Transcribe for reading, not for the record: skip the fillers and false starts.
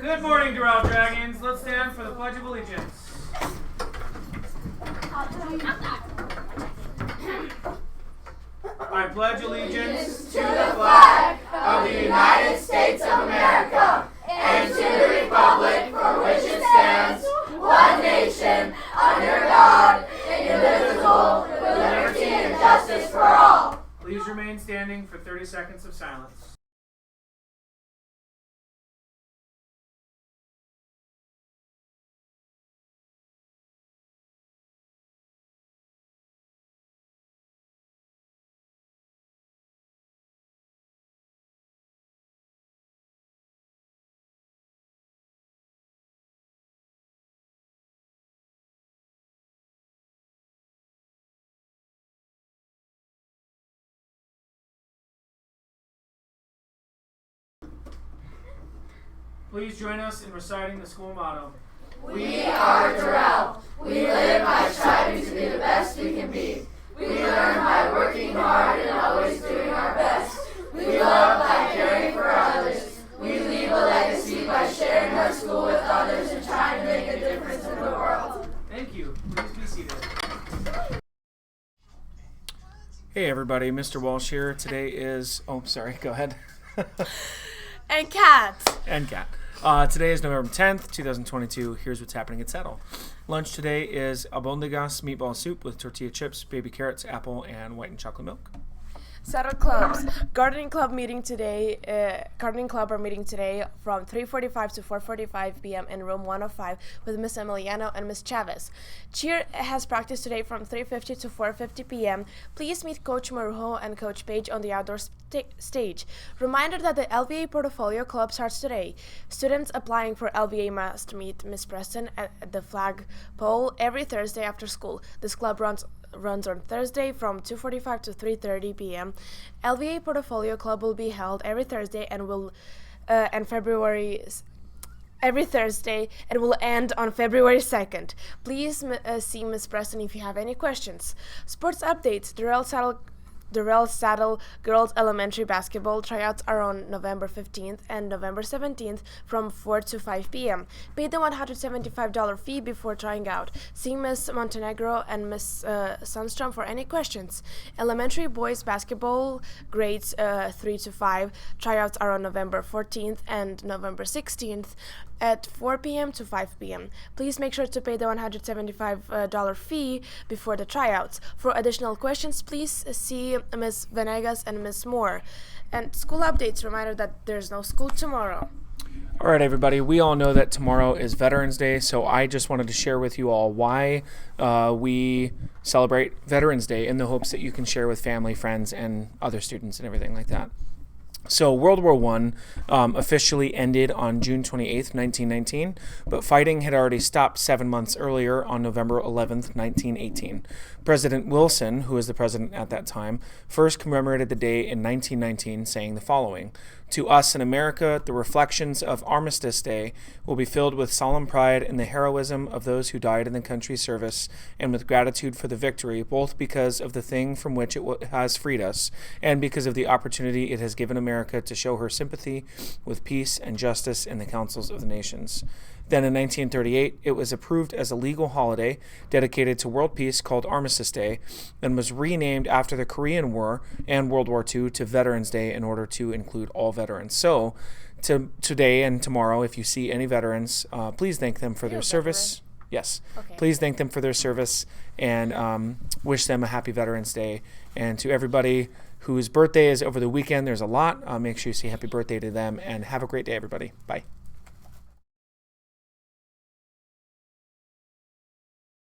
Good morning, Doral Dragons. Let's stand for the Pledge of Allegiance. I pledge allegiance to the flag of the United States of America and to the republic for which it stands, one nation, under God, indivisible, with liberty and justice for all. Please remain standing for 30 seconds of silence. Please join us in reciting the school motto. We are Doral. We live by striving to be the best we can be. We learn by working hard and always doing our best. We love by caring for others. We leave a legacy by sharing our school with others and trying to make a difference in the world. Thank you. Please be seated. Hey everybody, Mr. Walsh here. Today is... Oh, sorry. Go ahead. And Kat. And Kat. Today is November 10th, 2022. Here's what's happening at Settle. Lunch today is Albondigas meatball soup with tortilla chips, baby carrots, apple, and white and chocolate milk. Settle clubs. Gardening club are meeting today from 3:45 to 4:45 p.m. in room 105 with Miss Emiliano and Ms. Chavez. Cheer has practice today from 3:50 to 4:50 p.m. Please meet Coach Marrujo and Coach Page on the outdoor stage. Reminder that the LVA Portfolio Club starts today. Students applying for LVA must meet Miss Preston at the flagpole every Thursday after school. This club runs on Thursday from 2:45 to 3:30 p.m. LVA Portfolio Club will be held every Thursday every Thursday and will end on February 2nd. Please see Ms. Preston if you have any questions. Sports updates. Doral Saddle Girls Elementary Basketball tryouts are on November 15th and November 17th from 4 to 5 p.m. Pay the $175 fee before trying out. See Ms. Montenegro and Ms. Sundstrom for any questions. Elementary Boys Basketball grades 3 to 5 tryouts are on November 14th and November 16th at 4 p.m. to 5 p.m. Please make sure to pay the $175 fee before the tryouts. For additional questions, please see Ms. Venegas and Ms. Moore. And school updates, reminder that there's no school tomorrow. All right, everybody. We all know that tomorrow is Veterans Day, so I just wanted to share with you all why we celebrate Veterans Day in the hopes that you can share with family, friends, and other students and everything like that. So World War I officially ended on June 28th, 1919, but fighting had already stopped 7 months earlier on November 11th, 1918. President Wilson, who was the president at that time, first commemorated the day in 1919, saying the following: "To us in America, the reflections of Armistice Day will be filled with solemn pride in the heroism of those who died in the country's service and with gratitude for the victory, both because of the thing from which it has freed us and because of the opportunity it has given America to show her sympathy with peace and justice in the councils of the nations." Then in 1938, it was approved as a legal holiday dedicated to world peace called Armistice Day and was renamed after the Korean War and World War II to Veterans Day in order to include all veterans. So today and tomorrow, if you see any veterans, please thank them for their service. Yes. Okay. Please thank them for their service and wish them a happy Veterans Day. And to everybody whose birthday is over the weekend, there's a lot. Make sure you say happy birthday to them and have a great day, everybody. Bye.